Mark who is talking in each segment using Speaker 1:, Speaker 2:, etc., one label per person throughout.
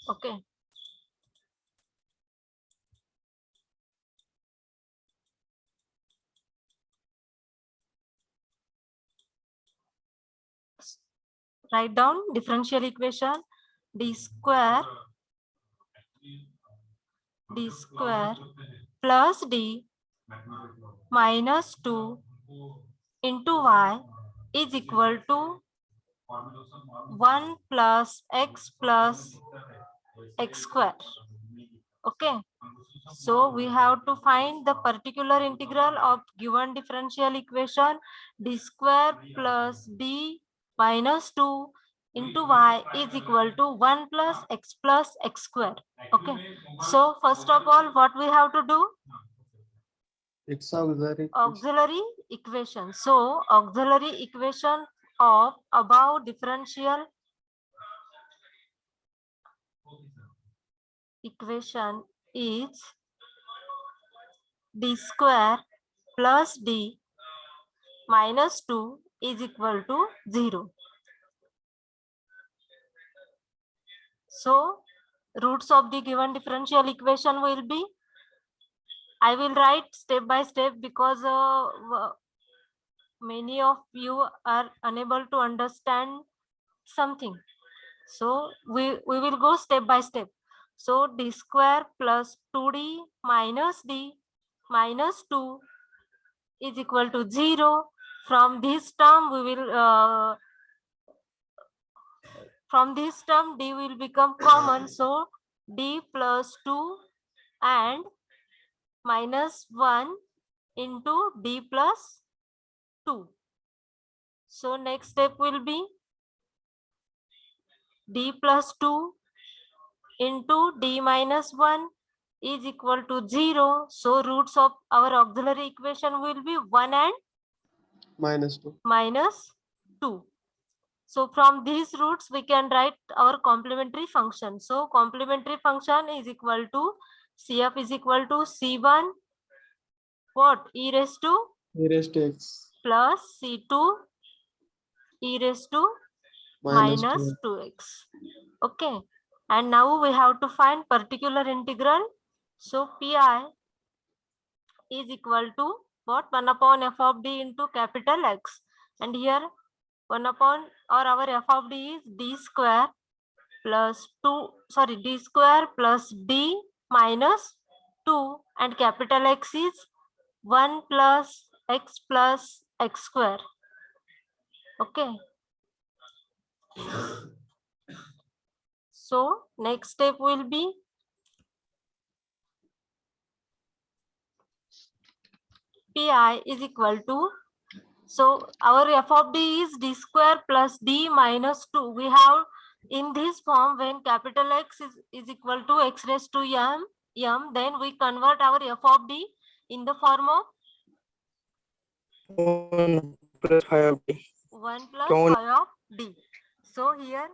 Speaker 1: Okay. Write down differential equation d square plus d minus 2 into y is equal to 1 plus x square. Okay. So we have to find the particular integral of given differential equation d square plus d minus 2 into y is equal to 1 plus x square. Okay. So first of all, what we have to do?
Speaker 2: It's auxiliary.
Speaker 1: Auxiliary equation. So auxiliary equation of above differential equation is d square plus d minus 2 is equal to 0. So roots of the given differential equation will be, I will write step by step because many of you are unable to understand something. So we will go step by step. So d square plus 2d minus d minus 2 is equal to 0. From this term we will from this term d will become common. So d plus 2 and minus 1 into d plus 2. So next step will be d plus 2 into d minus 1 is equal to 0. So roots of our auxiliary equation will be 1 and
Speaker 2: minus 2.
Speaker 1: Minus 2. So from these roots we can write our complementary function. So complementary function is equal to CF is equal to C1 what? E raised to
Speaker 2: x
Speaker 1: plus C2 e raised to minus 2x. Okay. And now we have to find particular integral. So Pi is equal to what? 1 upon f of d into capital X. And here 1 upon or our f of d is d square plus 2, sorry, d square plus d minus 2 and capital X is 1 plus x square. Okay. So next step will be Pi is equal to, so our f of d is d square plus d minus 2. We have in this form when capital X is equal to x raised to m, then we convert our f of d in the form of
Speaker 3: 1 plus 5 of d.
Speaker 1: 1 plus 5 of d. So here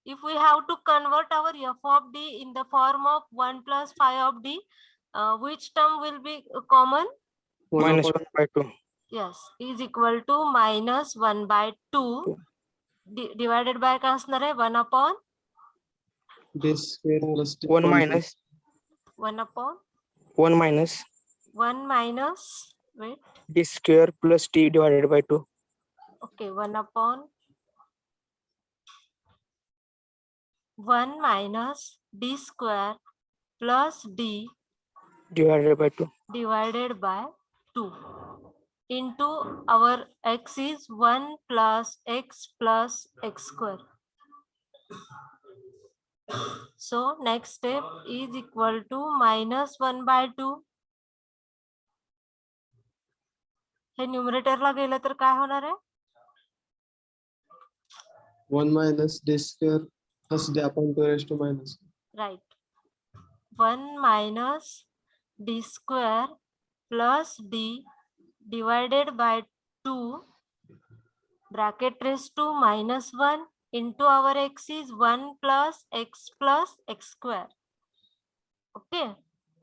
Speaker 1: if we have to convert our f of d in the form of 1 plus 5 of d, which term will be common?
Speaker 3: Minus 1 by 2.
Speaker 1: Yes, is equal to minus 1 by 2 divided by काय असणार आहे 1 upon
Speaker 2: d square plus d
Speaker 3: 1 minus
Speaker 1: 1 upon
Speaker 3: 1 minus
Speaker 1: 1 minus wait,
Speaker 3: d square plus t divided by 2.
Speaker 1: okay, 1 upon 1 minus d square plus d
Speaker 3: divided by 2
Speaker 1: into our x is 1 plus x square. So next step is equal to minus 1 by 2. हे न्यूमरेटरला गेलं तर काय होणार आहे
Speaker 2: 1 minus d square plus d upon 2 raised to minus.
Speaker 1: right 1 minus d square plus d divided by 2 bracket raised to minus 1 into our x is 1 plus x square. Okay.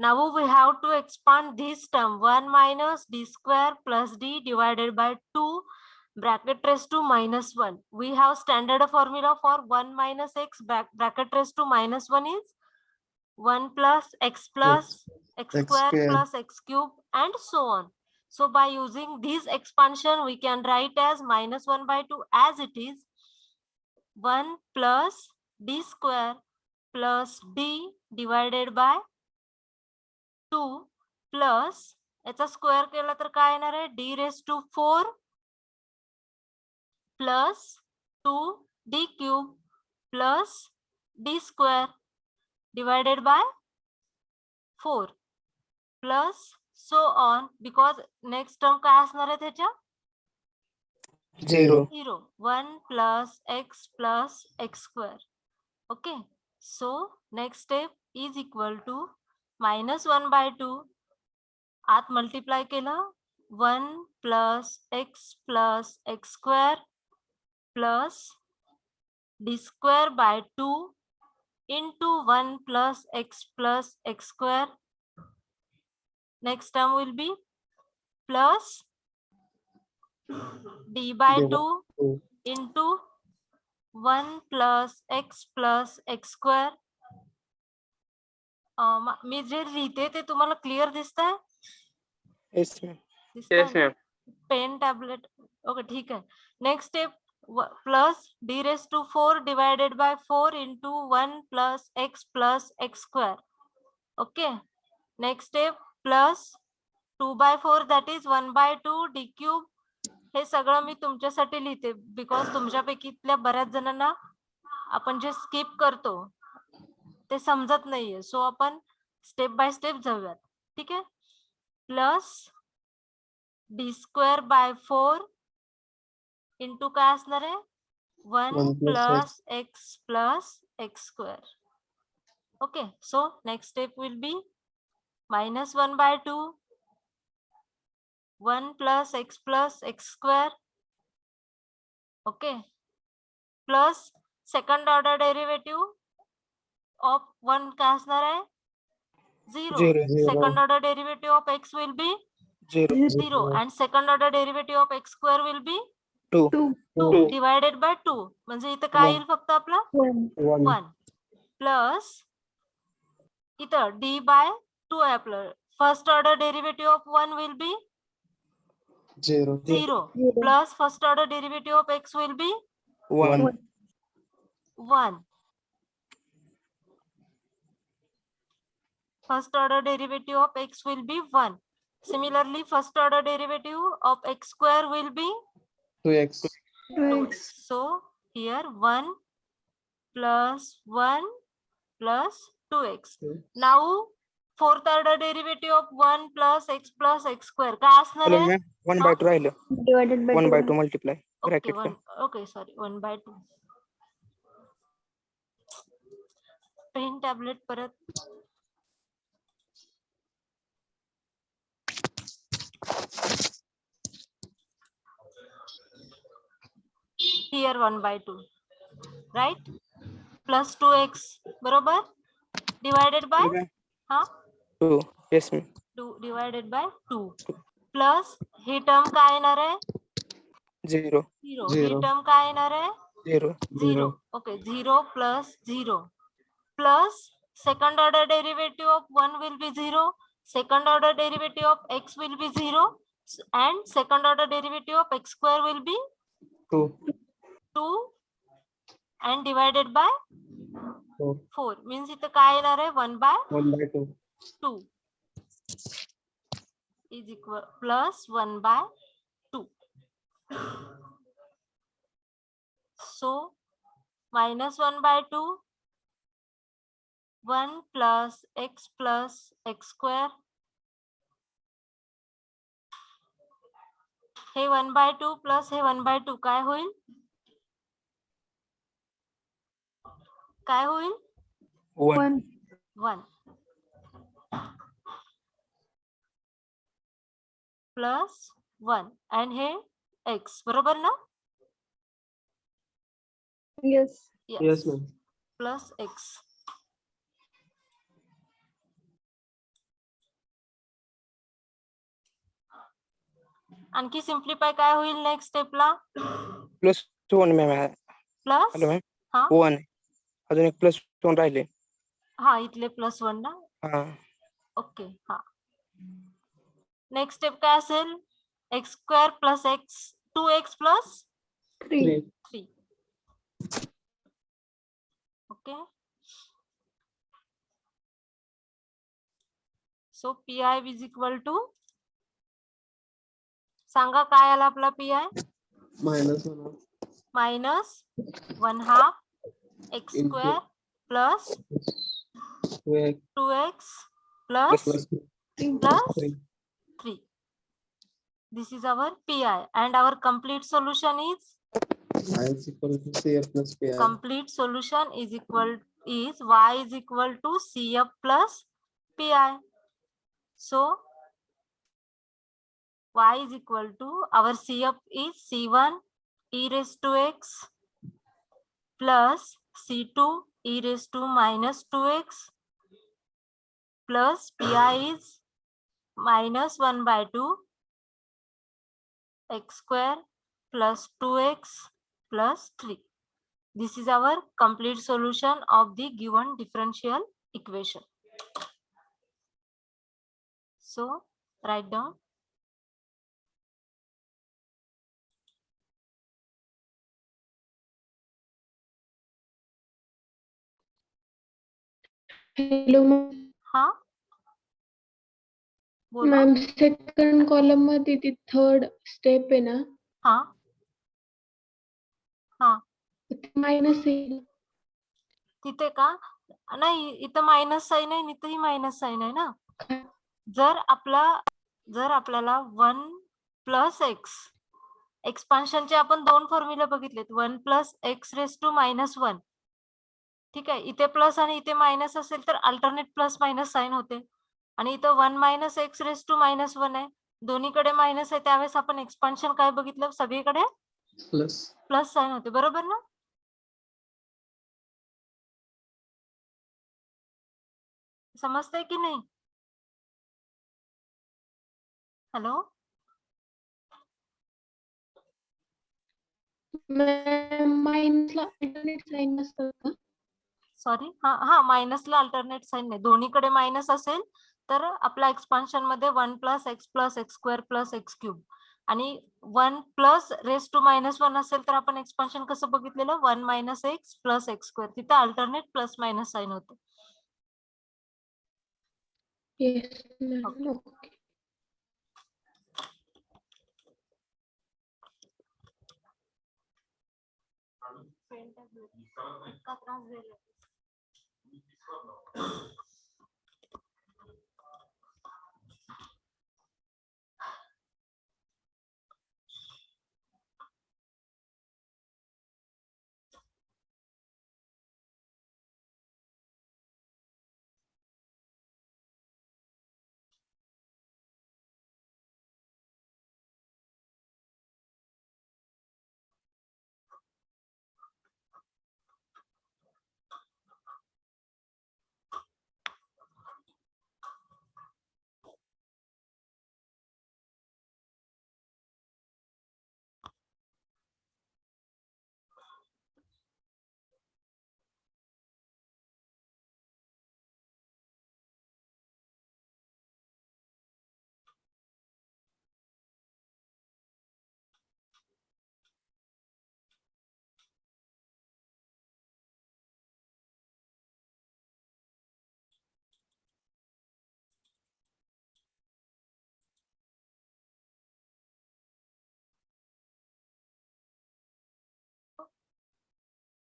Speaker 1: Now we have to expand this term 1 minus d square plus d divided by 2 bracket raised to -1. We have standard formula for 1 minus x, bracket raised to -1 is 1 plus x plus x
Speaker 2: X
Speaker 1: square
Speaker 2: square.
Speaker 1: plus x cube and so on. So by using this expansion, we can write as -1/2 as it is 1 plus d square plus d divided by 2 plus याचा square केला तर काय येणार आहे d raised to 4 plus 2d cube plus d square divided by 4 plus so on, because next term काय असणार आहे त्याच्या
Speaker 3: 0.
Speaker 1: 0. 1 plus x square. Okay, so next step is equal to -1/2 आत multiply केलं 1 plus x square plus d square by 2 into 1 plus x square. Next term will be plus d by
Speaker 2: D by
Speaker 1: 2
Speaker 2: 2.
Speaker 1: into 1 plus x square. मी जे लिहिते ते तुम्हाला clear दिसतंय?
Speaker 3: Yes, ma'am.
Speaker 4: Yes, ma'am.
Speaker 1: Pen tablet okay ठीक आहे. Next step plus d raised to 4 divided by 4 into 1 plus x square. Okay, next step plus 2/4 that is 1/2 d cube. हे सगळं मी तुमच्यासाठी लिहिते because तुमच्यापैकीतल्या बऱ्याच जणांना आपण जे स्किप करतो ते समजत नाहीये. सो आपण स्टेप बाय स्टेप जाऊयात. ठीक आहे. Plus d square by 4 into काय असणार आहे 1
Speaker 2: 1 plus
Speaker 1: plus x square. Okay, so next step will be -1/2 1 plus x square. Okay, plus second order derivative of 1 काय असणार आहे 0.
Speaker 3: 0.
Speaker 1: Second order derivative of x will be
Speaker 3: 0.
Speaker 1: 0 and second order derivative of x square will be
Speaker 3: 2.
Speaker 1: 2 divided by 2. म्हणजे इथे काय येईल फक्त आपलं
Speaker 2: 1.
Speaker 1: 1 plus इथं d by 2 आहे आपलं. First order derivative of 1 will be
Speaker 2: 0.
Speaker 1: 0 plus first order derivative of x will be
Speaker 3: 1.
Speaker 1: 1. First order derivative of x will be 1. Similarly, first order derivative of x square will be
Speaker 2: 2x.
Speaker 1: 2x. So here 1 plus 1 plus 2x. Now fourth order derivative of 1 plus x square. काय असणार
Speaker 3: Hello,
Speaker 1: आहे?
Speaker 3: ma'am. 1/2 राहिलं.
Speaker 5: divided by
Speaker 3: 1/2 multiply.
Speaker 1: Okay,
Speaker 3: Bracket La.
Speaker 1: okay, sorry, 1/2. Pen tablet परत here 1/2 right plus 2x बरोबर divided by
Speaker 3: Okay, ma'am.
Speaker 1: हा
Speaker 3: 2. Yes, ma'am.
Speaker 1: 2 divided by 2 plus he term काय येणार आहे
Speaker 3: 0.
Speaker 1: 0.
Speaker 2: Zero.
Speaker 1: ही टर्म काय येणार आहे
Speaker 3: 0.
Speaker 1: 0. Okay 0 plus 0 plus second order derivative of 1 will be 0. Second order derivative of x will be 0 and second order derivative of x square will be
Speaker 2: 2.
Speaker 1: 2 and divided by
Speaker 2: 4.
Speaker 1: 4 means इथं काय येणार आहे 1/2
Speaker 2: 1/2.
Speaker 1: is equal plus 1/2. So -1/2 1 plus x square. Hey 1/2 plus हे 1/2 काय होईल? काय होईल?
Speaker 3: 1.
Speaker 1: 1 plus 1 and hey x बरोबर ना?
Speaker 5: yes.
Speaker 2: Yes, ma'am.
Speaker 1: Plus x. आणखी सिम्प्लिफाय काय होईल नेक्स्ट स्टेपला?
Speaker 3: +1 मॅम आहे.
Speaker 1: Plus
Speaker 3: hello ma'am.
Speaker 1: हा
Speaker 3: 1 अजून एक +1 राहिले.
Speaker 1: हा इथले +1 ना.
Speaker 3: हा
Speaker 1: ओके हा. नेक्स्ट स्टेप काय असेल? x² + x 2x +
Speaker 2: 3.
Speaker 1: 3. Okay. So PI is equal to, सांगा काय आला आपला PI?
Speaker 2: -1
Speaker 1: -1/2 x² +
Speaker 2: 2x
Speaker 1: 2x
Speaker 3: plus
Speaker 1: +
Speaker 2: +3.
Speaker 1: 3. This is our PI and our complete solution is
Speaker 2: I is equal to CF plus PI.
Speaker 1: complete solution is y is equal to CF plus PI. So y is equal to, our CF is C1 e raised to x plus C2 e raised to -2x plus PI is -1/2 x² plus 2x plus 3. This is our complete solution of the given differential equation. So write down.
Speaker 4: Hello
Speaker 1: हा बोला.
Speaker 4: Ma'am, second column मध्ये ती third step आहे ना,
Speaker 1: हा हा
Speaker 4: minus येईल.
Speaker 1: तिथे का? नाही, इथं मायनस साइन आहे, इथंही मायनस साइन आहे ना. जर आपल्याला 1 + x एक्सपान्शनचे आपण 2 फॉर्म्युला बघितलेत. 1 + x⁻1. ठीक आहे. इथे प्लस आणि इथे मायनस असेल तर अल्टरनेट प्लस मायनस साइन होते. आणि इथं 1 - x⁻1 आहे. दोन्हीकडे मायनस आहे, त्यावेळेस आपण एक्सपान्शन काय बघितलं? सगळीकडे
Speaker 2: Plus.
Speaker 1: प्लस साइन होते, बरोबर ना? समजतंय की नाही? हॅलो.
Speaker 4: मॅम, मायनसला अल्टरनेट साइन नसतं का?
Speaker 1: सॉरी, हा मायनसला अल्टरनेट साइन नाही. दोन्हीकडे मायनस असेल तर आपल्या एक्सपान्शन मध्ये 1 + x + x² + x³ आणि 1 + r⁻1 असेल तर आपण एक्सपान्शन कसं बघितलेलं? 1 - x + x². तिथे अल्टरनेट प्लस मायनस साइन होते.
Speaker 4: Yes ma'am. ओके.
Speaker 1: इतका त्रास दिला.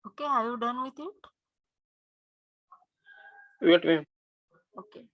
Speaker 1: Okay, are you done with it?
Speaker 3: Wait ma'am.
Speaker 1: Okay.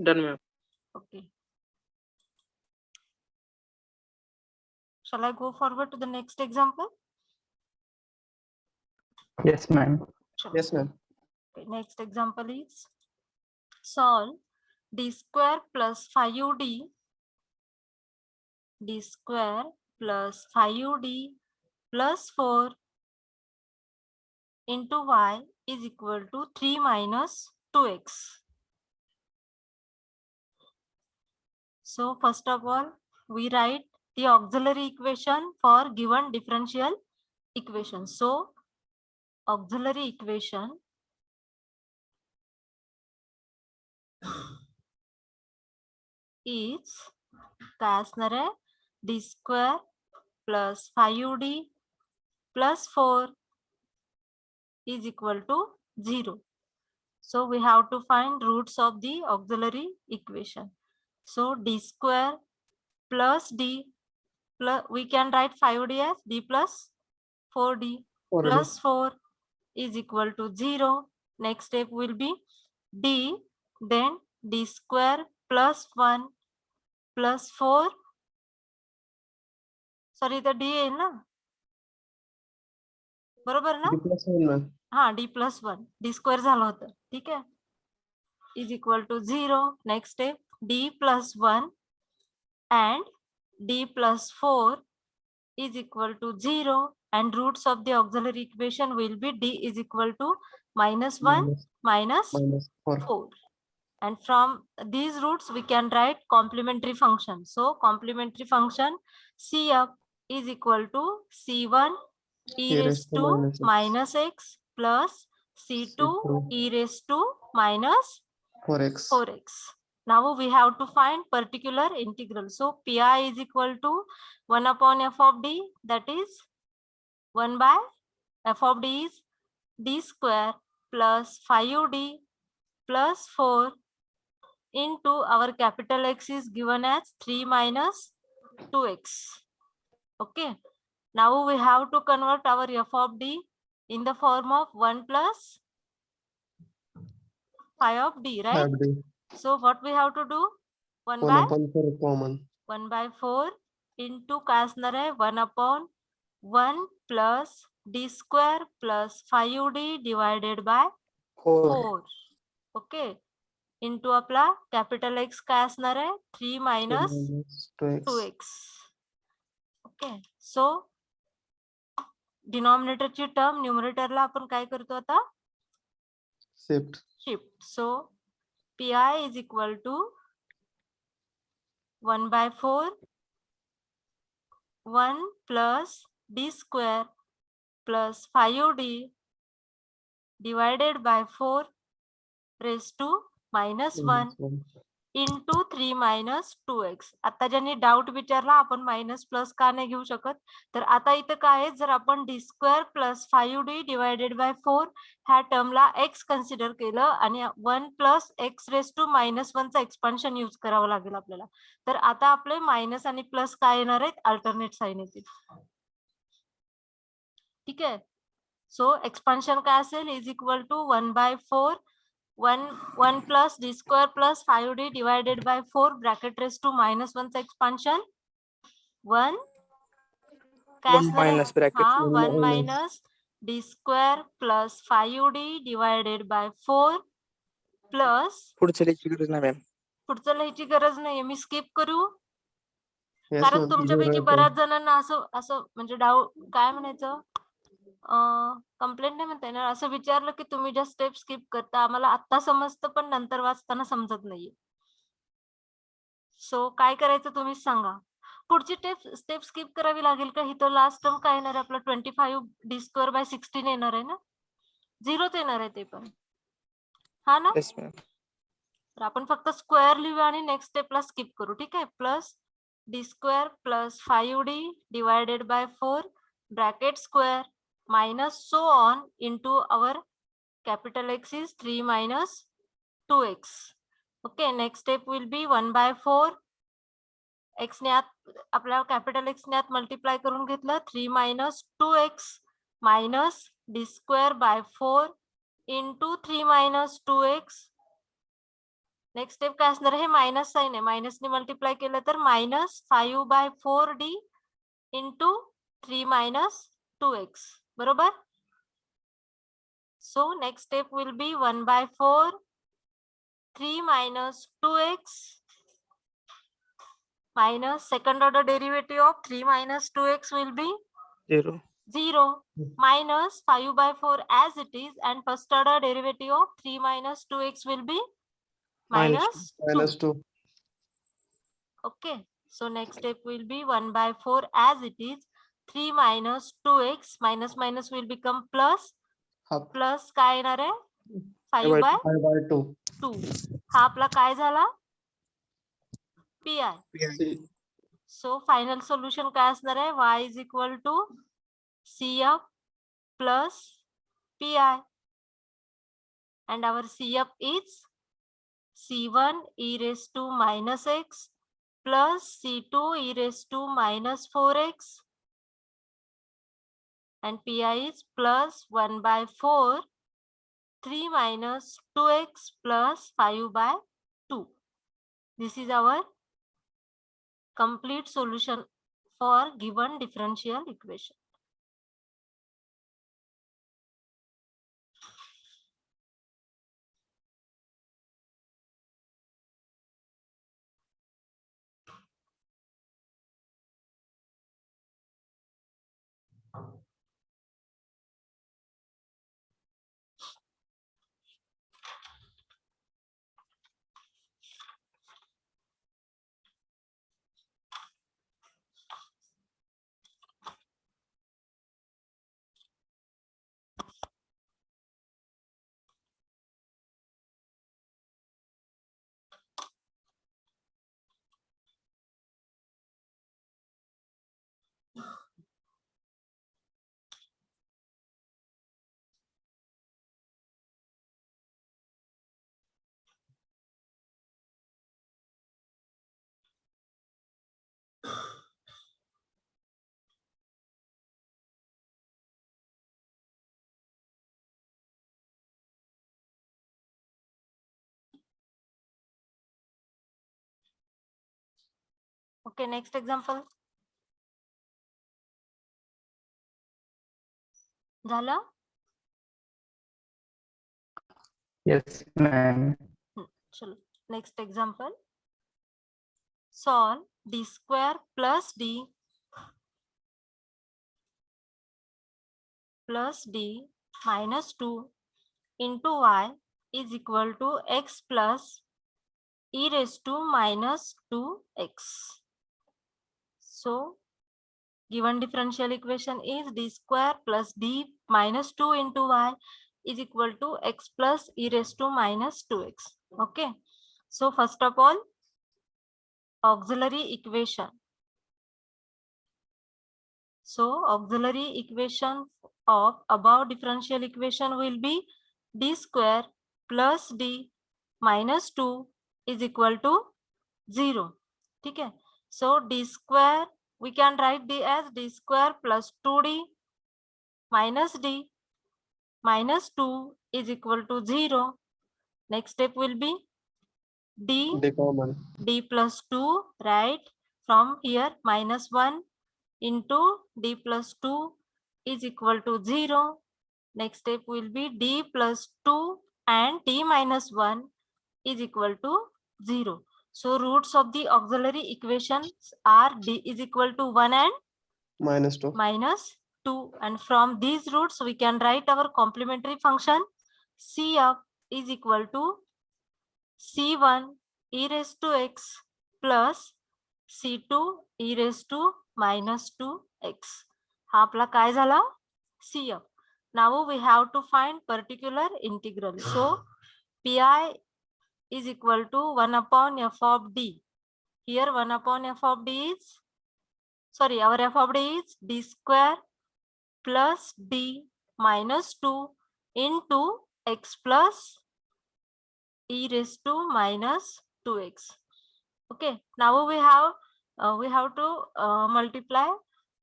Speaker 3: Done, ma'am.
Speaker 1: Okay. Shall I go forward to the next example?
Speaker 5: Yes, ma'am.
Speaker 1: Sure.
Speaker 2: Yes, ma'am.
Speaker 1: Okay, next example is solve d square plus 5d square plus 5d plus 4 into y is equal to 3 minus 2x. So first of all, we write the auxiliary equation for given differential equation. So auxiliary equation is काय असणार आहे d square plus 5d plus 4 is equal to 0. So we have to find roots of the auxiliary equation. So d square plus d plus, we can write 5d as d plus 4d
Speaker 2: Already.
Speaker 1: plus 4 is equal to 0. Next step will be d, then d square plus 1 plus 4. Sorry, the d आहे ना, बरोबर ना?
Speaker 2: D plus 1, ma'am.
Speaker 1: हा d plus 1 d square झालं होतं, ठीक आहे, is equal to 0. Next step d plus 1 and d plus 4 is equal to 0, and roots of the auxiliary equation will be d is equal to minus 1 minus
Speaker 2: minus 4.
Speaker 1: 4. And from these roots we can write complementary function. So complementary function C up is equal to C1 e raised to minus x plus C2 e raised to minus
Speaker 2: 4x.
Speaker 1: 4x. Now we have to find particular integral. So pi is equal to 1 upon f of d, that is 1 by f of d is d square plus 5d plus 4 into our capital X is given as 3 minus 2x. Okay. Now we have to convert our f of d in the form of 1 plus 5 of d, right?
Speaker 2: 5D.
Speaker 1: So what we have to do? 1
Speaker 2: 1
Speaker 1: by
Speaker 2: upon 4 common.
Speaker 1: 1 by 4 into काय असणार आहे 1 upon 1 plus d square plus 5d divided by 4. Okay. into आपला capital X काय असणार आहे 3 minus
Speaker 2: 2x.
Speaker 1: 2x. Okay. So denominator ची term numerator ला आपण काय करतो आता
Speaker 2: Shift.
Speaker 1: shift. So pi is equal to 1 by 4 1 plus d square plus 5d divided by 4 raised to minus 1 into 3 minus 2x. आता ज्यांनी डाऊट विचारला आपण मायनस प्लस का नाही घेऊ शकत, तर आता इथं काय आहे, जर आपण d square plus 5d divided by 4 ह्या टर्मला x कन्सिडर केलं आणि 1 plus x raise to minus 1 चा एक्सपान्शन यूज करावं लागेल आपल्याला. तर आता आपले मायनस आणि प्लस काय येणार आहेत, अल्टरनेट साइन येतील. ठीक आहे. सो एक्सपान्शन काय असेल is equal to 1 by 4 1 plus d square plus 5d divided by 4 bracket raised to minus 1 चा expansion 1
Speaker 3: minus bracket.
Speaker 1: 1 minus d square plus 5d divided by 4 plus
Speaker 3: पुढचं लिहायची गरज नाही मॅम.
Speaker 1: पुढचं लिहायची गरज नाहीये, मी स्किप करू
Speaker 2: Yes,
Speaker 1: कारण
Speaker 2: ma'am.
Speaker 1: तुमच्यापैकी
Speaker 2: You're right,
Speaker 1: बऱ्याच जणांना असं म्हणजे डाऊट काय म्हणायचं कंप्लेंट नाही म्हणता येणार, असं विचारलं की तुम्ही ज्या स्टेप स्किप करता आम्हाला आता समजतं पण नंतर वाचताना समजत नाहीये. सो काय करायचं तुम्हीच सांगा. पुढची स्टेप स्किप करावी लागेल का? इथं लास्ट टर्म काय येणार आहे आपला 25 d स्क्वेअर बाय 16 येणार आहे ना, 0 येणार आहे ते पण, हा ना.
Speaker 3: Yes, ma'am.
Speaker 1: तर आपण फक्त स्क्वेअर लिहू आणि नेक्स्ट स्टेपला स्किप करू. ठीक आहे. Plus d square plus 5d divided by 4 bracket square minus so on into our capital X is 3 minus 2x. Okay, next step will be 1 by 4 x ने आत आपल्या कॅपिटल एक्स ने आत मल्टिप्लाय करून घेतलं 3 minus 2x minus D square by 4 into 3 minus 2x. Next step काय असणार आहे, मायनस साइन आहे, मायनसने मल्टिप्लाय केलं तर minus 5 bye 4d into 3 minus 2x. बरोबर. So next step will be 1 by 4 3 minus 2x minus second order derivative of 3 minus 2x will be
Speaker 3: 0.
Speaker 1: 0 minus 5 by 4 as it is, and first order derivative of 3 minus 2x will be minus 2.
Speaker 2: minus 2.
Speaker 1: Okay, so next step will be 1 by 4 as it is, 3 minus 2x minus minus will become plus,
Speaker 2: Half
Speaker 1: plus काय येणार आहे 5 by
Speaker 2: 5 by 2.
Speaker 1: 2. हा आपला काय झाला PI.
Speaker 2: C.
Speaker 1: So final solution काय असणार आहे, y is equal to CF plus PI, and our CF is C1 e raised to minus x plus C2 e raised to minus 4x, and PI is plus 1 by 4 3 minus 2x plus 5 by 2. This is our complete solution for given differential equation. Okay, next example. झालं.
Speaker 3: Yes, ma'am.
Speaker 1: चलो next example. Solve d square plus d minus 2 into y is equal to x plus e raised to minus 2x. So given differential equation is d square plus d minus 2 into y is equal to x plus e raised to minus 2x. Okay, so first of all, auxiliary equation. So auxiliary equation of above differential equation will be d square plus d minus 2 is equal to 0. ठीक है. So d square we can write d as d square plus 2d minus d minus 2 is equal to 0. Next step will be d
Speaker 2: Common.
Speaker 1: d plus 2, right? From here minus 1 into d plus 2 is equal to 0. Next step will be d plus 2 and d minus 1 is equal to 0. So roots of the auxiliary equations are d is equal to 1 and
Speaker 2: Minus 2.
Speaker 1: minus 2, and from these roots we can write our complementary function CF is equal to C1 e raised to x plus C2 e raised to minus 2x. हा आपला काय झाला CF. Now we have to find particular integral. So PI is equal to 1 upon f of d. Here 1 upon f of d is, sorry, our f of d is d square plus d minus 2 into x plus e raised to minus 2x. Okay, now we have we have to multiply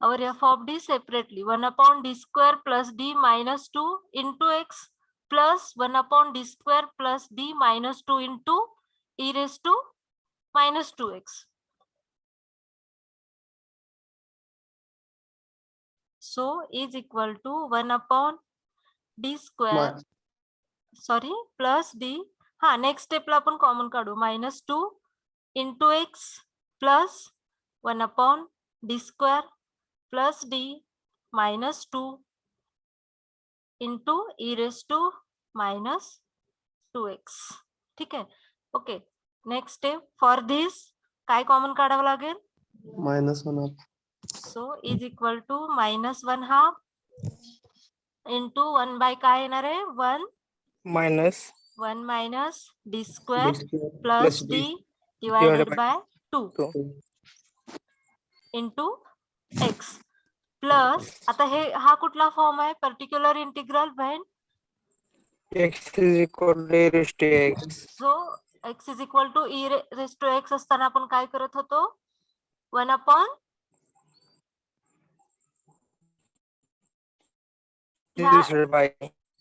Speaker 1: our f of d separately. 1 upon d square plus d minus 2 into x plus 1 upon d square plus d minus 2 into e raised to minus 2x. So is equal to 1 upon d square, sorry, plus d. Next step ला आपण common काढू, minus 2 into x plus 1 upon d square plus d minus 2 into e raised to minus 2x. ठीक आहे. Okay, next step. For this काय common काढावं लागेल?
Speaker 2: -1/2.
Speaker 1: So is equal to -1/2 into 1 by काय येणार आहे? 1 minus d square plus d divided by 2 into x plus, आता हे हा कुठला फॉर्म आहे? Particular integral when
Speaker 3: x is equal to a raised to x.
Speaker 1: जो x is equal to e raised to x असताना आपण काय करत होतो? 1 upon
Speaker 3: Divided by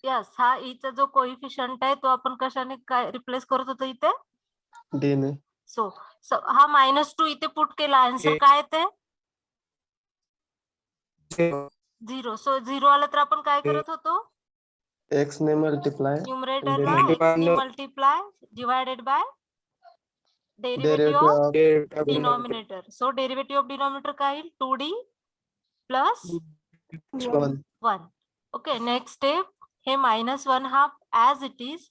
Speaker 1: यस, हा e चा जो कोइफिशियंट आहे तो आपण कशाने काय रिप्लेस करत होतो इथे?
Speaker 2: D ने.
Speaker 1: सो हा -2 इथे पुट केला, आन्सर
Speaker 3: Okay.
Speaker 1: काय येते?
Speaker 3: 0.
Speaker 1: 0. सो 0 आलं तर आपण काय करत होतो?
Speaker 2: X ने मल्टिप्लाय.
Speaker 1: न्यूमरेटरला
Speaker 2: Derivative.
Speaker 1: x ने multiply divided by derivative
Speaker 2: Derivative
Speaker 1: of
Speaker 2: of
Speaker 3: Derivative of
Speaker 1: denominator. So derivative of denominator काय येईल? 2d plus
Speaker 2: 1.
Speaker 1: 1. Okay, next step. हे -1/2 ऍज इट इज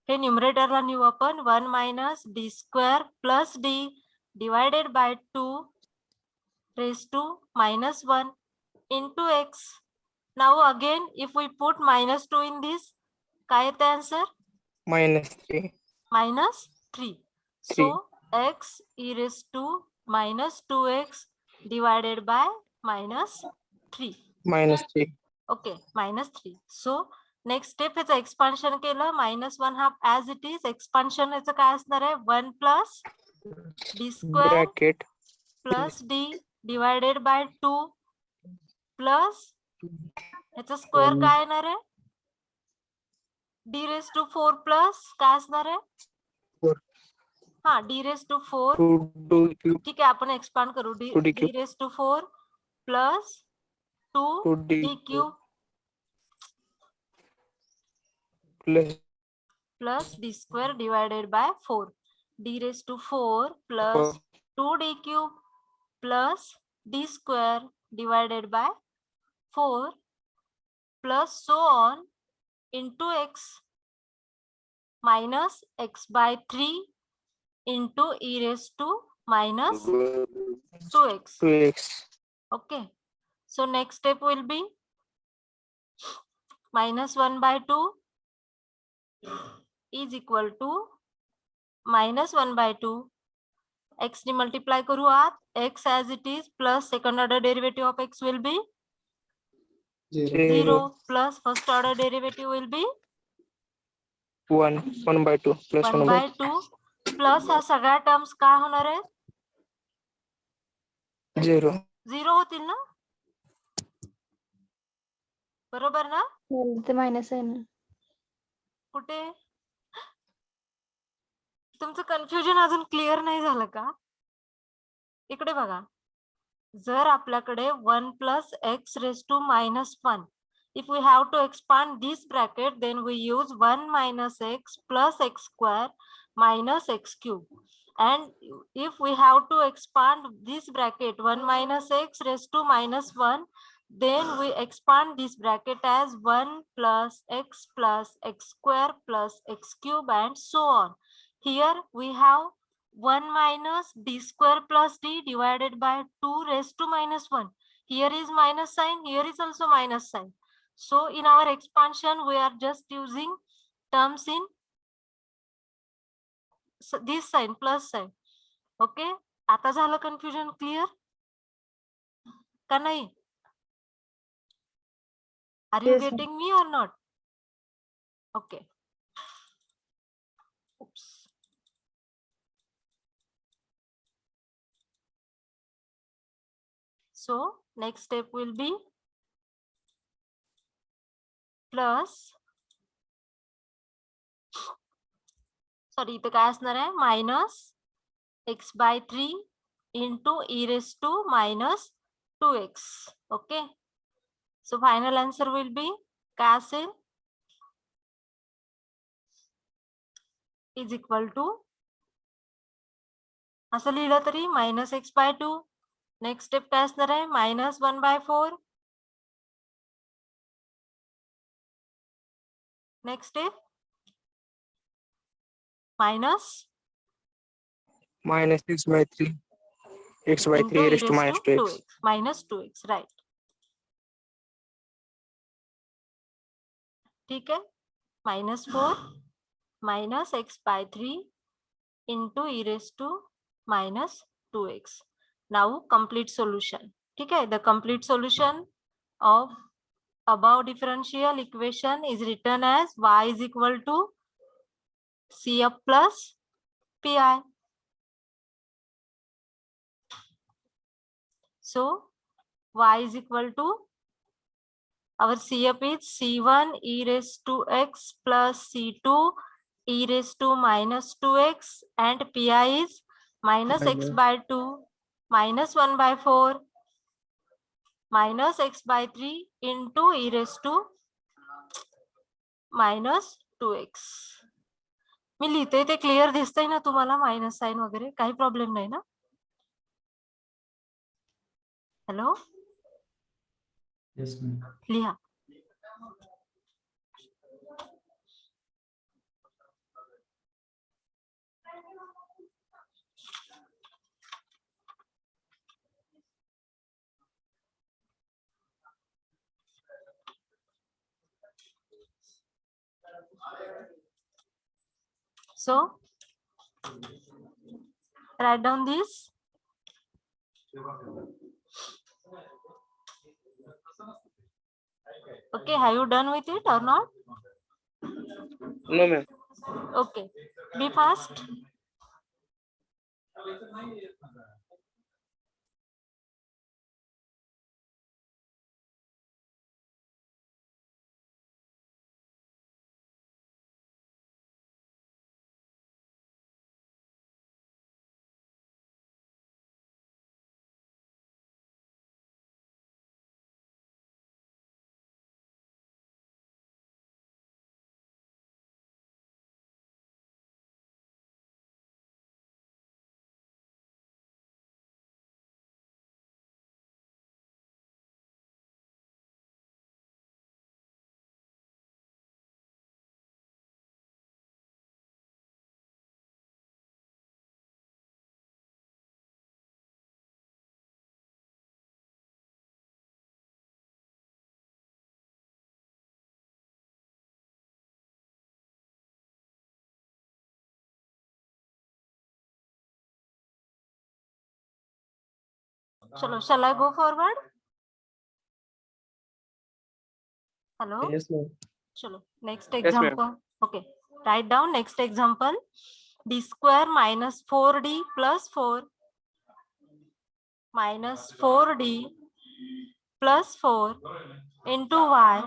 Speaker 1: हे न्यूमरेटरला नेऊ आपण. 1 minus d square plus d divided by 2 raised to -1 into x. Now again if we put -2 in this, काय येते answer?
Speaker 3: -3.
Speaker 1: -3. So x e raised to -2x divided by -3.
Speaker 3: -3.
Speaker 1: Okay, -3. So next step ह्याचं expansion केलं. -1/2 as it is. Expansion याचं काय असणार आहे? 1 plus d square
Speaker 3: Bracket
Speaker 1: plus d divided by 2 plus याचं square काय येणार आहे? d raised to 4 plus काय असणार आहे?
Speaker 3: 4.
Speaker 1: d raised to 4.
Speaker 3: 2 cube
Speaker 1: ठीक आहे, आपण एक्सपांड करू. d
Speaker 3: 2d cube.
Speaker 1: raised to 4 plus 2d
Speaker 3: 2d
Speaker 1: cube plus d square divided by 4. d raised to 4 plus 2d cube plus d square divided by 4 plus so on into x minus x by 3 into e raised to minus 2x.
Speaker 3: 2x.
Speaker 1: Okay, so next step will be -1/2 is equal to -1/2. x ने multiply करू आत. x as it is plus second order derivative of x will be 0 plus first order derivative will be
Speaker 3: 1/2 plus
Speaker 1: 1/2 plus ह्या सगळ्या terms काय होणार आहेत?
Speaker 3: 0.
Speaker 1: 0 होतील ना? बरोबर ना?
Speaker 4: ते मायनस आहे ना.
Speaker 1: कुठे? तुमचं कन्फ्युजन अजून क्लिअर नाही झालं का? इकडे बघा. जर आपल्याकडे 1 plus x raised to -1, if we have to expand this bracket, then we use 1 minus x plus x square minus x cube. And if we have to expand this bracket 1 minus x raised to -1, then we expand this bracket as 1 plus x square plus x cube and so on. Here we have 1 minus d square plus d divided by 2 raised to -1. Here is minus sign, here is also minus sign. So in our expansion we are just using terms in this sign, plus sign. Okay, आता झालं confusion clear का नाही? Are you
Speaker 4: Yes, ma'am.
Speaker 1: getting me or not? Okay. Oops. So next step will be plus, sorry, इथे काय असणार आहे, minus x by 3 into e raised to minus 2x. Okay. So final answer will be काय असेल, is equal to, असं लिहिलं तरी minus x by 2. Next step काय असणार आहे, minus 1/4. Next step minus
Speaker 3: minus x by 3. X by 3
Speaker 1: into e
Speaker 3: raised to minus 2x.
Speaker 1: minus 2x, right. ठीक है, -4 minus x by 3 into e raised to minus 2x. Now complete solution. ठीक है, the complete solution of above differential equation is written as y is equal to CF plus PI. So y is equal to, our CF is C1 e raised to x plus C2 e raised to minus 2x, and PI is minus x by 2 minus 1/4 minus x by 3 into e raised to minus 2x. मी लिहिते ते clear दिसतंय ना तुम्हाला, minus sign वगैरे काही problem नाही ना? Hello,
Speaker 2: Yes, ma'am.
Speaker 1: लिहा. So write down this. Okay, have you done with it or not?
Speaker 3: No, ma'am.
Speaker 1: Okay, be fast. Chalo, shall I go forward? Hello.
Speaker 2: Yes, ma'am.
Speaker 1: Chalo, next
Speaker 3: ma'am.
Speaker 1: example. Okay, write down next example. D square minus 4d plus 4 minus 4d plus 4 into y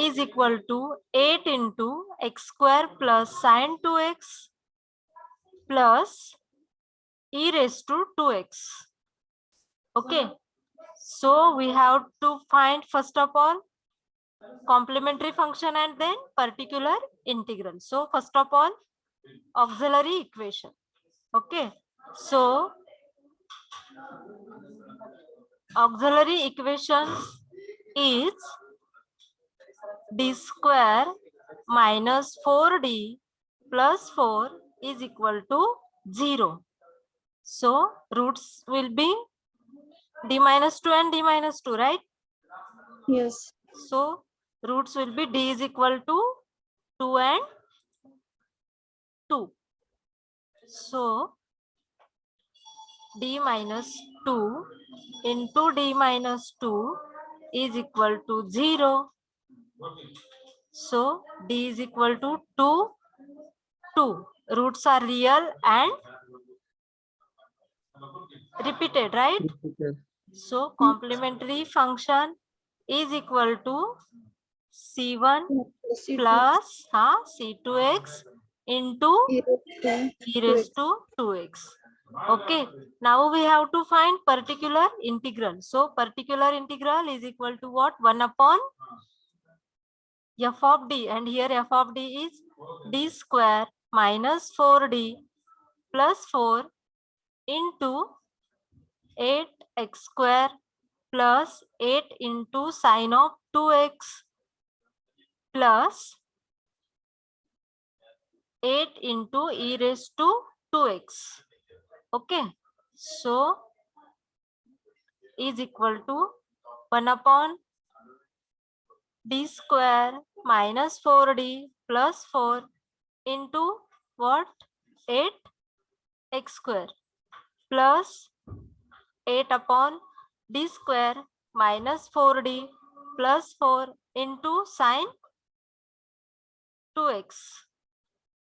Speaker 1: is equal to 8 into x square plus sin 2x plus e raised to 2x. Okay, so we have to find first of all complementary function and then particular integral. So first of all auxiliary equation. Okay, so auxiliary equations is d square minus 4d plus 4 is equal to 0. So roots will be d minus 2 and d minus 2, right?
Speaker 4: Yes.
Speaker 1: So roots will be d is equal to 2 and 2. So d minus 2 into d minus 2 is equal to 0. So d is equal to 2, 2. Roots are real and repeated, right?
Speaker 2: Repeated.
Speaker 1: So complementary function is equal to C1 plus C2x into e raised to 2x. Okay, now we have to find particular integral. So particular integral is equal to what? 1 upon f of d, and here f of d is d square minus 4d plus 4 into 8x square plus 8 into sine of 2x plus 8 into e raised to 2x. Okay, so is equal to 1 upon d square minus 4d plus 4 into what? 8x square plus 8 upon d square minus 4d plus 4 into sine 2x.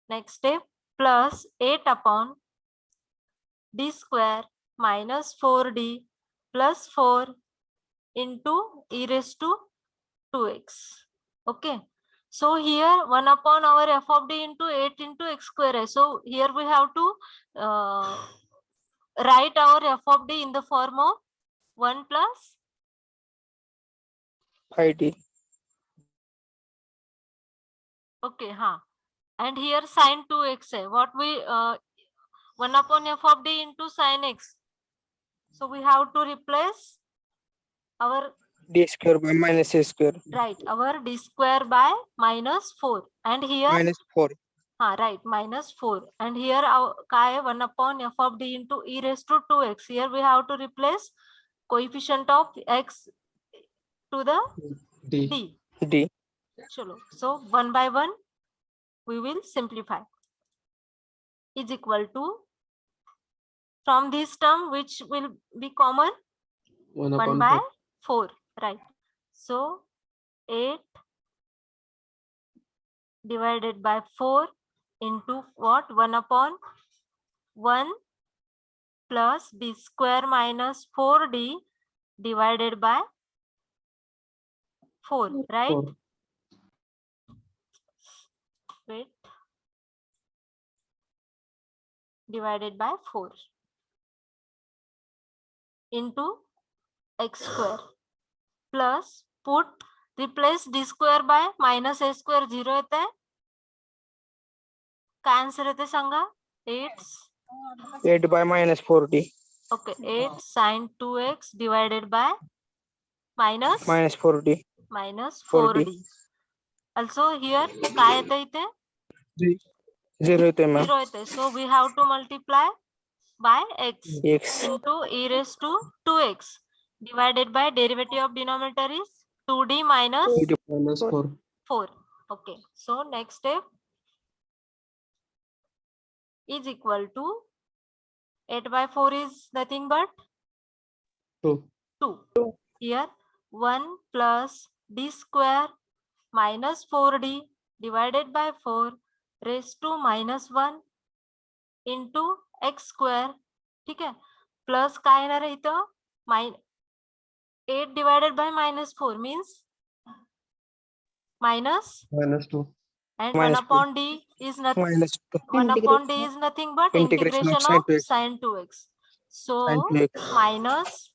Speaker 1: Next step, plus 8 upon d square minus 4d plus 4 into e raised to 2x. Okay. So here 1 upon our f of d into 8 into x square. So here we have to write our f of d in the form of 1 plus
Speaker 3: 5d.
Speaker 1: okay, and here sine 2x hai. What we 1 upon f of d into sine x. So we have to replace our
Speaker 3: D square by minus a square.
Speaker 1: right, our d square by minus 4, and here
Speaker 3: Minus 4.
Speaker 1: right, minus 4, and here our kai 1 upon f of d into e raised to 2x. Here we have to replace coefficient of x to the
Speaker 2: D.
Speaker 1: d.
Speaker 3: D.
Speaker 1: Chalo. So 1 by 1 we will simplify. Is equal to, from this term which will be common,
Speaker 2: 1
Speaker 1: 1
Speaker 2: upon
Speaker 1: by
Speaker 2: 4.
Speaker 1: 4, right? So 8 divided by 4 into what? 1 upon 1 plus d square minus 4d divided by 4, right?
Speaker 2: 4.
Speaker 1: Wait. Divided by 4 into x square plus put replace d square by minus a square 0 येते. काय answer येते सांगा?
Speaker 3: 8 by minus 4d.
Speaker 1: Okay, 8 sine 2x divided by minus
Speaker 3: Minus 4d.
Speaker 1: minus
Speaker 3: 4d.
Speaker 1: 4d. Also here काय येते इथे?
Speaker 3: 0 येते ma'am.
Speaker 1: 0 येते. So we have to multiply by x
Speaker 3: X.
Speaker 1: into e raised to 2x divided by derivative of denominator is 2d minus
Speaker 2: Minus 4.
Speaker 1: 4. Okay, so next step is equal to 8 by 4 is nothing but
Speaker 2: 2.
Speaker 1: 2. Here 1 plus d square minus 4d divided by 4 raised to minus 1 into x square. ठीक है, plus काय येणार आहे इथं? 8 divided by minus 4 means minus,
Speaker 2: Minus 2.
Speaker 1: and
Speaker 3: Minus
Speaker 1: 1 upon d is nothing.
Speaker 3: Minus 2.
Speaker 1: 1 upon d is nothing but
Speaker 3: Integration of
Speaker 1: integration of
Speaker 3: sin 2x.
Speaker 1: sine 2x. So
Speaker 3: Sin 2x.
Speaker 1: minus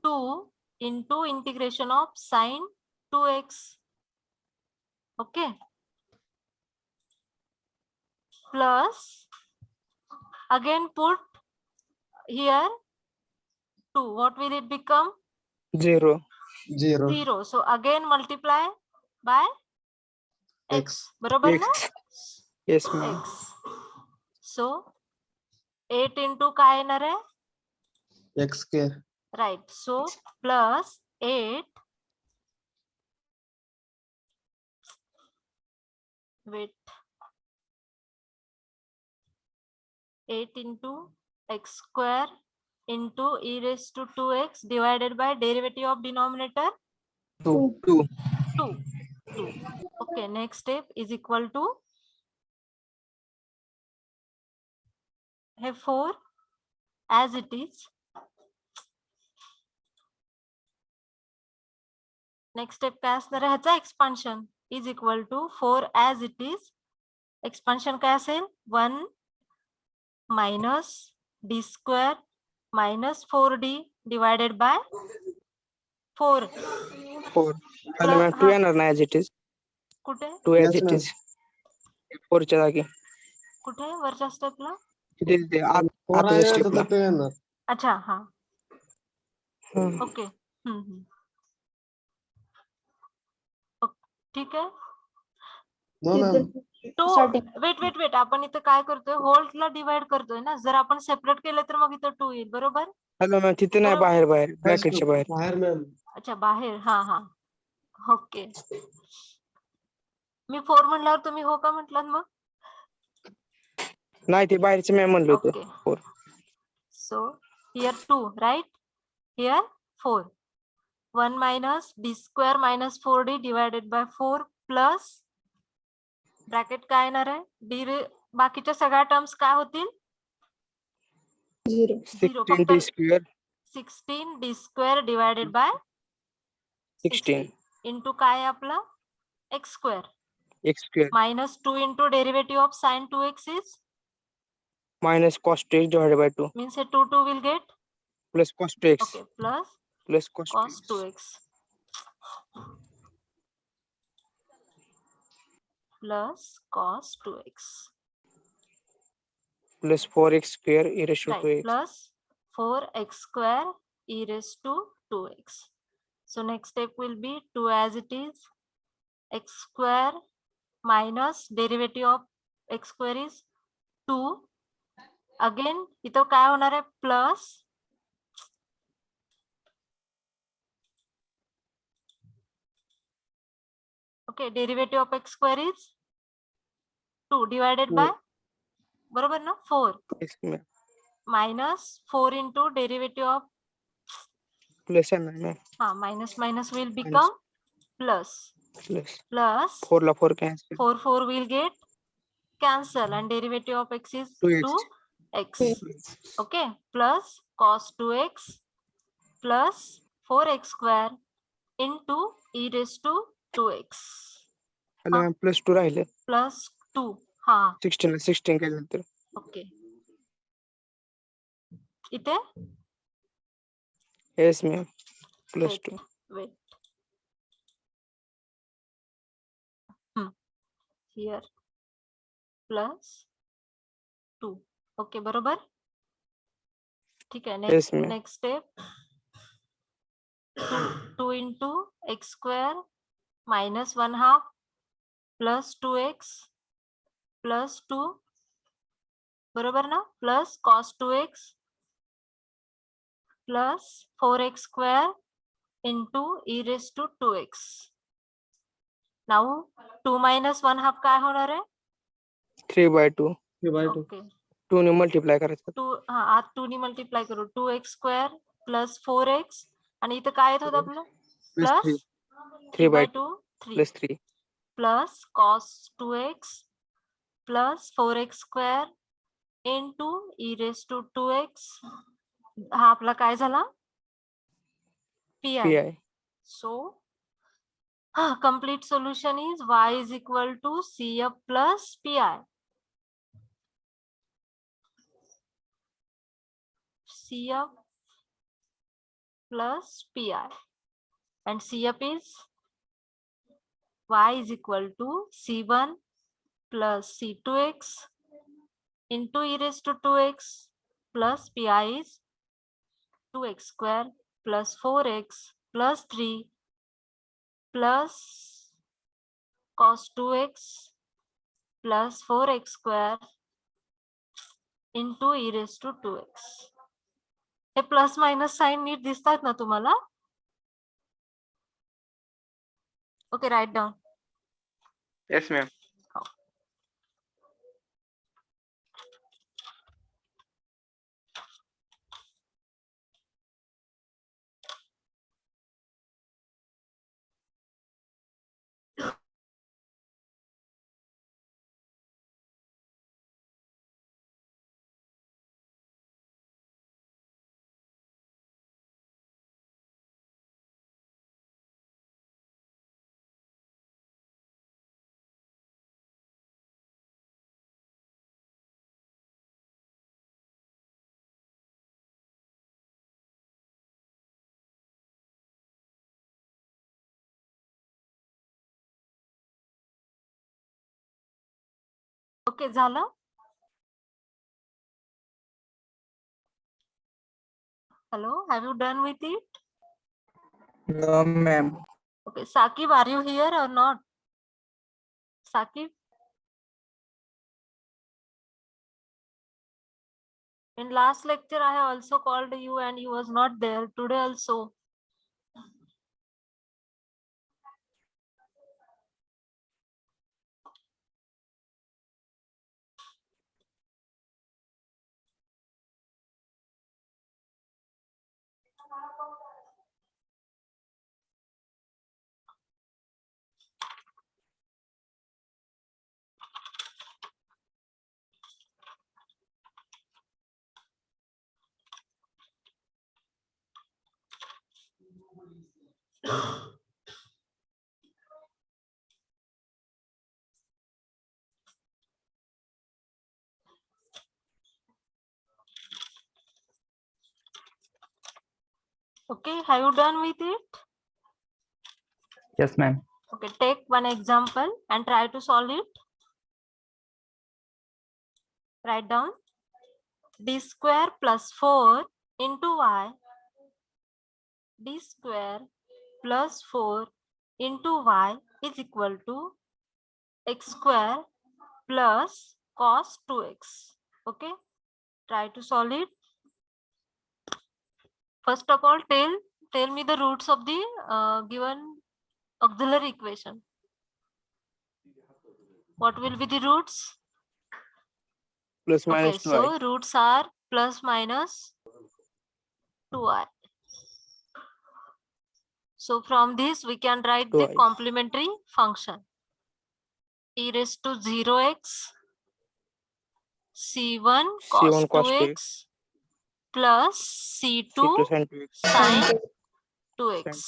Speaker 1: 2 into integration of sine 2x. Okay. Plus again put here 2. What will it become?
Speaker 3: 0.
Speaker 2: 0.
Speaker 1: 0. So again multiply by x. बरोबर ना?
Speaker 3: X. Yes ma'am.
Speaker 1: x. So 8 into काय येणार आहे?
Speaker 2: X square.
Speaker 1: Right. So plus 8. Wait. 8 into x square into e raised to 2x divided by derivative of denominator
Speaker 2: 2.
Speaker 3: 2.
Speaker 1: 2. 2. Okay, next step is equal to have 4 as it is next step काय असणार आहे ह्याचा expansion is equal to 4 as it is. Expansion काय असेल 1 minus D square minus 4d divided by 4.
Speaker 3: 4. Hello ma'am 2 येणार ना as it is.
Speaker 1: कुठे
Speaker 3: 2 as
Speaker 2: Yes,
Speaker 3: it
Speaker 2: ma'am.
Speaker 3: Is. 4च्या जागी.
Speaker 1: कुठे वरच्या स्टेपला.
Speaker 3: तिथे
Speaker 2: Four
Speaker 3: आतल्या
Speaker 2: आहे
Speaker 3: स्टेपला.
Speaker 2: तर 2 येणार.
Speaker 1: अच्छा हा
Speaker 3: हम्म.
Speaker 1: ओके ठीक आहे.
Speaker 2: No, ma'am.
Speaker 1: To
Speaker 4: Starting.
Speaker 1: Wait आपण इथं काय करतोय होल्डला डिवाइड करतोय ना. जर आपण सेपरेट केलं तर मग इथं 2 येईल बरोबर.
Speaker 3: हॅलो मॅम तिथे नाही
Speaker 1: बरोबर.
Speaker 3: बाहेर ब्रॅकेटच्या बाहेर.
Speaker 2: बाहेर मॅम.
Speaker 1: अच्छा बाहेर हा ओके. मी 4 म्हणल्यावर तुम्ही हो का म्हटलात मग.
Speaker 3: नाही ते बाहेरचे मॅम म्हणलं होतं.
Speaker 1: Okay.
Speaker 3: 4.
Speaker 1: So here 2 right, here 4. 1 minus d square minus 4d divided by 4 plus bracket काय येणार आहे डी. बाकीच्या सगळ्या टर्म्स काय होतील
Speaker 4: 0.
Speaker 1: 0.
Speaker 3: 16
Speaker 1: फक्त
Speaker 3: D square
Speaker 1: 16 d square divided by
Speaker 3: 16
Speaker 1: into काय आहे आपला x square
Speaker 3: x square
Speaker 1: minus 2 into derivative of sin 2x is
Speaker 3: minus cos 2x divided by 2
Speaker 1: means a 2 will get
Speaker 3: plus cos 2x
Speaker 1: okay plus
Speaker 3: plus cos
Speaker 1: cos
Speaker 3: 2x
Speaker 1: 2x plus cos 2x
Speaker 3: plus 4x square e raised to
Speaker 1: right
Speaker 3: 2x.
Speaker 1: plus 4x square e raised to 2x. So next step will be 2 as it is x square minus derivative of x square is 2. Again इथं काय होणार आहे plus okay derivative of x square is 2 divided by बरोबर ना 4
Speaker 3: Yes, ma'am.
Speaker 1: minus 4 into derivative of
Speaker 3: Plus आहे ना ma'am.
Speaker 1: minus will become plus
Speaker 3: Plus
Speaker 1: plus
Speaker 3: 4 ला 4 cancel.
Speaker 1: 4 will get cancel and derivative of x is
Speaker 3: 2x.
Speaker 1: 2x okay plus cos 2x plus 4x square into e raised to 2x
Speaker 3: hello ma'am plus 2 राहिले.
Speaker 1: plus 2 हा
Speaker 3: 16 केल्यानंतर.
Speaker 1: Okay इथे
Speaker 3: Yes ma'am. Plus
Speaker 1: wait
Speaker 3: 2.
Speaker 1: wait here plus 2 okay बरोबर ठीक आहे
Speaker 3: Yes ma'am.
Speaker 1: Next step 2 into x square minus 1/2 plus 2x plus 2 बरोबर ना plus cos 2x plus 4x square into e raised to 2x. Now 2 minus 1/2 काय होणार आहे
Speaker 3: 3/2.
Speaker 2: 3/2.
Speaker 1: Okay
Speaker 3: 2 ने multiply करायचं.
Speaker 1: 2 हा आत 2 ने मल्टिप्लाय करू 2x स्क्वेअर प्लस 4x आणि इथं काय येत होतं आपलं
Speaker 3: Plus 3.
Speaker 1: Plus
Speaker 3: 3/2
Speaker 1: 3
Speaker 3: plus 3.
Speaker 1: Plus cos 2x plus 4x square into e raised to 2x हा आपला काय झाला pi.
Speaker 3: pi.
Speaker 1: So complete solution is y is equal to cf plus pi. cf plus pi and cf is y is equal to c1 plus c2x into e raised to 2x plus pi is 2x square plus 4x plus 3 plus cos 2x plus 4x square into e raised to 2x. हे plus minus sign नीट दिसतात ना तुम्हाला okay write down
Speaker 3: Yes ma'am.
Speaker 1: ओके झालं. Hello, have you done with it?
Speaker 3: No, ma'am.
Speaker 1: Okay, Saqib, are you here or not? Saqib? In last lecture, I have also called you and you was not there. Today also. Okay, have you done with it?
Speaker 3: Yes, ma'am.
Speaker 1: Okay, take one example and try to solve it. Write down d square plus 4 into y. D square plus 4 into y is equal to x square plus cos 2x. Okay, try to solve it. First of all, tell me the roots of the given auxiliary equation. What will be the roots?
Speaker 3: Plus
Speaker 1: Okay,
Speaker 3: minus 2i.
Speaker 1: so roots are plus minus 2i. So from this we can write the
Speaker 3: 2i.
Speaker 1: complementary function. E raised to 0x c1 cos
Speaker 3: C1 cos
Speaker 1: 2x plus c2
Speaker 3: C2 sin 2x.
Speaker 1: sin 2x.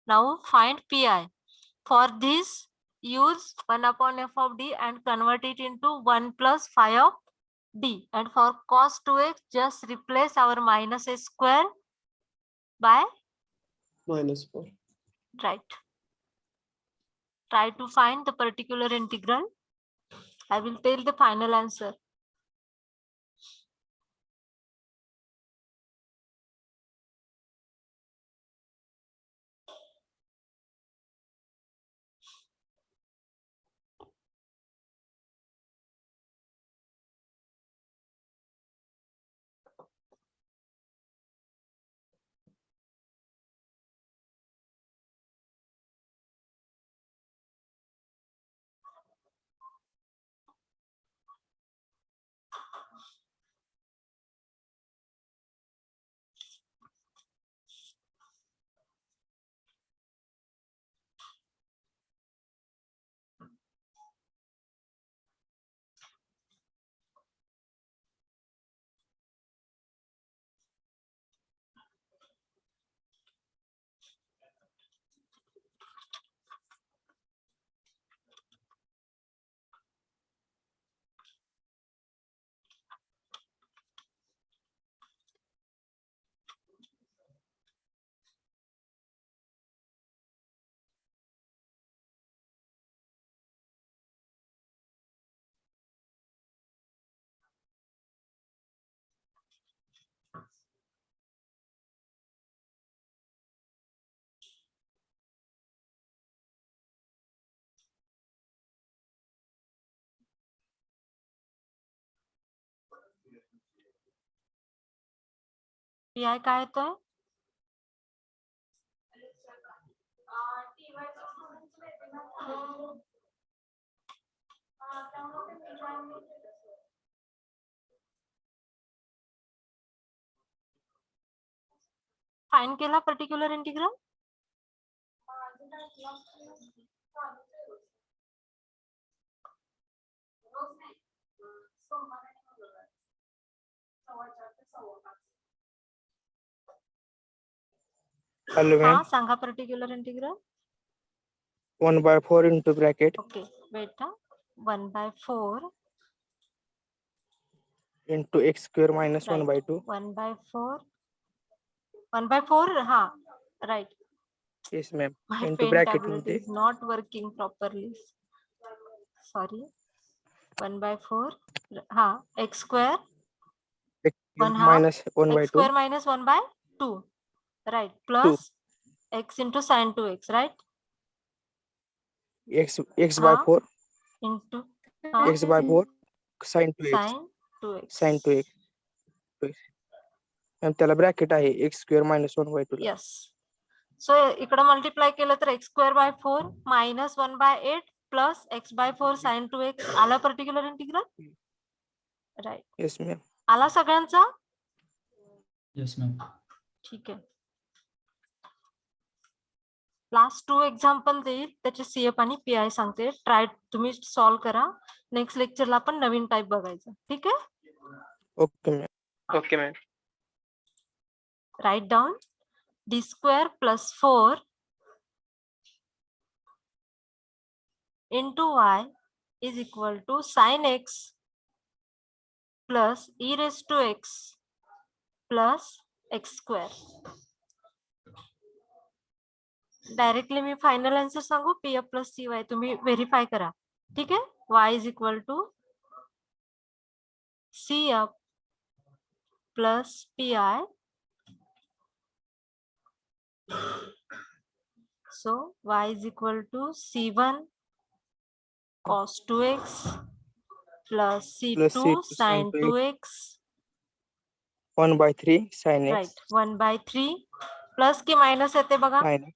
Speaker 1: Now find pi. For this, use 1 upon f of d and convert it into 1 plus phi of d. And for cos 2x, just replace our minus a square by
Speaker 2: -4.
Speaker 1: right. Try to find the particular integral. I will tell the final answer. pi काय येतोय? Find केला particular integral?
Speaker 3: Hello, ma'am.
Speaker 1: हाँ सांगा particular integral.
Speaker 3: 1/4 into bracket
Speaker 1: Okay, wait. 1 by 4
Speaker 3: into x square minus
Speaker 1: right.
Speaker 3: 1/2.
Speaker 1: 1 by 4. 1 by 4, हाँ, right.
Speaker 3: Yes, ma'am.
Speaker 1: My
Speaker 3: Into
Speaker 1: pen
Speaker 3: bracket
Speaker 1: tablet
Speaker 3: मध्ये
Speaker 1: is not working properly. Sorry. 1/4 हा x square
Speaker 3: X
Speaker 1: one half
Speaker 3: minus 1 by
Speaker 1: x
Speaker 3: 2.
Speaker 1: square minus 1/2, right, plus x into sin 2x, right,
Speaker 3: X by
Speaker 1: हाँ
Speaker 3: 4.
Speaker 1: into
Speaker 3: X by 4 sin 2x.
Speaker 1: sin 2x.
Speaker 3: Sin 2x. आणि त्याला bracket आहे x square minus 1 by 2 ला.
Speaker 1: Yes. So इकडे multiply केलं तर x square by 4 minus 1/8 plus x by 4 sin 2x आला particular integral, right.
Speaker 3: Yes ma'am.
Speaker 1: आला सगळ्यांचा?
Speaker 5: Yes, ma'am.
Speaker 1: ठीक आहे. लास्ट 2 एक्झाम्पल देईल, त्याचे सीएफ आणि पीआय सांगते, ट्राय तुम्ही सॉल्व करा. नेक्स्ट लेक्चरला आपण नवीन टाइप बघायचं, ठीक आहे.
Speaker 3: Okay ma'am. Okay ma'am.
Speaker 1: Write down d square plus 4 into y is equal to sin x plus e raised to x plus x square. Directly मी फायनल आन्सर सांगू, P F plus C Y तुम्ही verify करा, ठीक आहे. y is equal to C F plus P I. So y is equal to C1 cos 2x plus C2
Speaker 3: C2
Speaker 1: sin 2x,
Speaker 3: 1 by 3 sin x.
Speaker 1: right, 1/3 plus की minus येते बघा,
Speaker 3: Minus.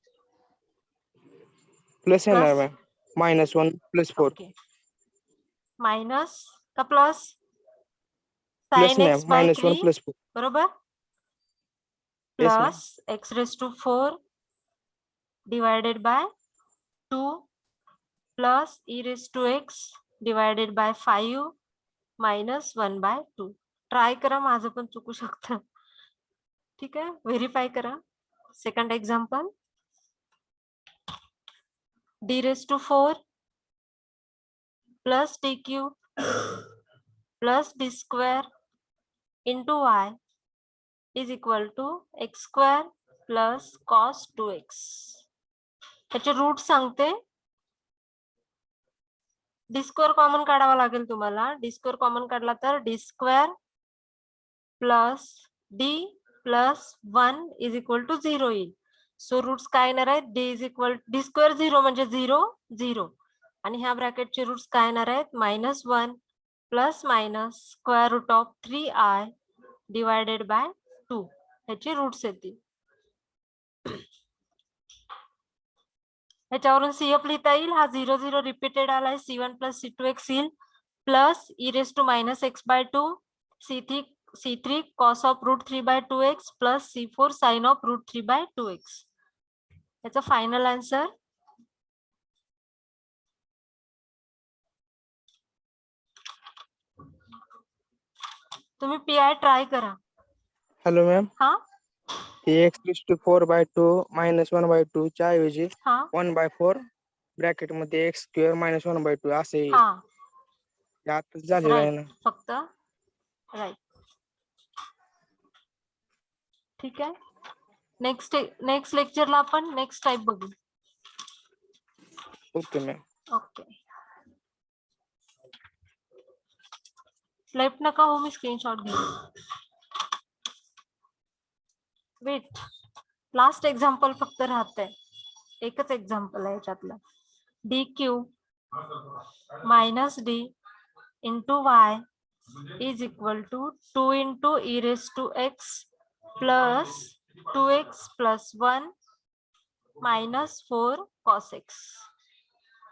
Speaker 3: Plus येणार
Speaker 1: Plus.
Speaker 3: Ma'am. Minus 1 plus 4.
Speaker 1: Okay, minus का plus,
Speaker 3: Plus
Speaker 1: sin
Speaker 3: ma'am.
Speaker 1: x by
Speaker 3: Minus 1
Speaker 1: 3
Speaker 3: plus 4.
Speaker 1: बरोबर,
Speaker 3: Yes, ma'am.
Speaker 1: Plus x raised to 4 divided by 2 plus e raised to x divided by 5 minus 1/2. Try करा, माझं पण चुकू शकतं, ठीक आहे. Verify करा. Second example, d raised to 4 plus d cube plus d square into y is equal to x square plus cos 2x. त्याचे root सांगते. डी स्क्वेअर कॉमन काढावा लागेल तुम्हाला. डी स्क्वेअर कॉमन काढला तर D square plus D plus 1 is equal to 0 येईल. So roots काय येणार आहेत, D is equal D square 0 म्हणजे 0 0, आणि ह्या ब्रॅकेटचे रूट्स काय येणार आहेत, -1 plus minus square root of 3i divided by 2, ह्याचे रूट्स येतील. ह्याच्यावरून सीएफ लिहिता येईल. हा 0 0 रिपीटेड आलाय, C1 प्लस C2x येईल, plus e raise to minus x/2 C3 cos of root 3/2x plus C4 sine of root 3/2x. याचा final answer तुम्ही पीआय ट्राय करा.
Speaker 3: Hello ma'am.
Speaker 1: हा
Speaker 3: x raised to 4 by 2 minus 1 by 2 च्या ऐवजी
Speaker 1: हा
Speaker 3: 1 by 4 bracket मध्ये x square minus 1 by 2 असे येईल.
Speaker 1: हा
Speaker 3: हे आताच झालेलं आहे ना.
Speaker 1: फक्त राईट, ठीक आहे. नेक्स्ट लेक्चरला आपण नेक्स्ट टाइप बघू.
Speaker 3: Okay ma'am.
Speaker 1: ओके, लेफ्ट नका हो, मी स्क्रीनशॉट घेईन. वेट, लास्ट एक्झाम्पल फक्त राहतंय, एकच एक्झाम्पल आहे याच्यातलं. D cube minus D into Y is equal to 2 into E raise to X plus 2x plus 1 minus 4 cos X.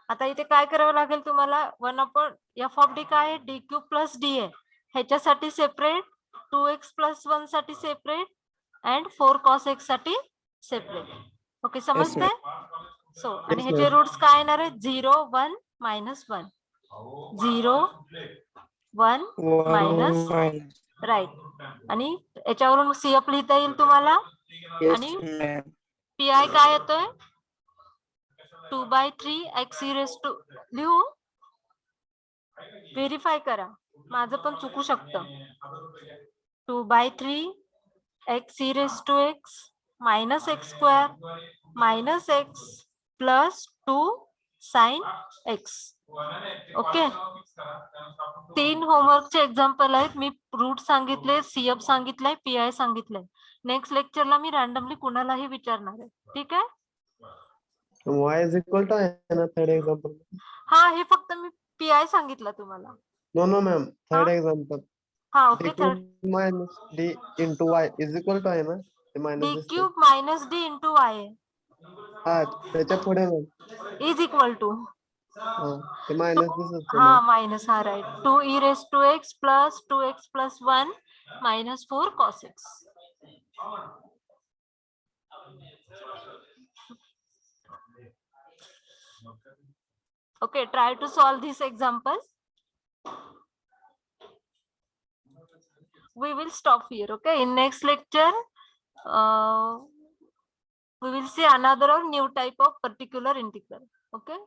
Speaker 1: आता इथे काय करावं लागेल तुम्हाला, 1/f ऑफ डी काय आहे, डी क्यूब प्लस डी आहे, ह्याच्यासाठी सेपरेट, 2x प्लस 1 साठी सेपरेट अँड 4 कॉस एक्स साठी सेपरेट. ओके, समजतंय. सो आणि
Speaker 2: Yes,
Speaker 1: ह्याचे
Speaker 2: ma'am.
Speaker 1: रूट्स काय येणार आहेत, 0 1 -1 0 1
Speaker 3: 1 minus.
Speaker 1: राईट. आणि याच्यावरून सीएफ लिहिता येईल तुम्हाला.
Speaker 3: Yes
Speaker 1: आणि
Speaker 3: ma'am.
Speaker 1: पीआय काय येतोय, 2/3 x e raised to, लिहू, व्हेरीफाय करा, माझं पण चुकू शकतं. 2/3 x e raised to x minus x square minus x plus 2 sin x. Okay, 3 होमवर्कचे एक्झाम्पल आहेत. मी रूट सांगितले, सीएफ सांगितलंय, पीआय सांगितलंय. नेक्स्ट लेक्चरला मी रॅन्डमली कुणालाही विचारणार आहे. ठीक आहे.
Speaker 2: y is equal to आहे ना थर्ड एक्झाम्पल.
Speaker 1: हा, हे फक्त मी पीआय सांगितलं तुम्हाला.
Speaker 2: नो मॅम, थर्ड
Speaker 1: हा?
Speaker 2: एक्झाम्पल
Speaker 1: हा,
Speaker 2: d
Speaker 1: okay.
Speaker 2: cube minus d into y is equal to आहे ना, ते
Speaker 1: D
Speaker 2: minus
Speaker 1: cube minus D into Y
Speaker 2: हा त्याच्या पुढे मॅम
Speaker 1: इज इक्वल टू,
Speaker 2: ते मायनस दिसत
Speaker 1: हा मायनस, हा right, 2 e raised to x plus 2x plus 1 minus 4 cos x. Okay, try to solve this example. We will stop here. Okay, in next lecture we will see another or new type of particular integral. Okay.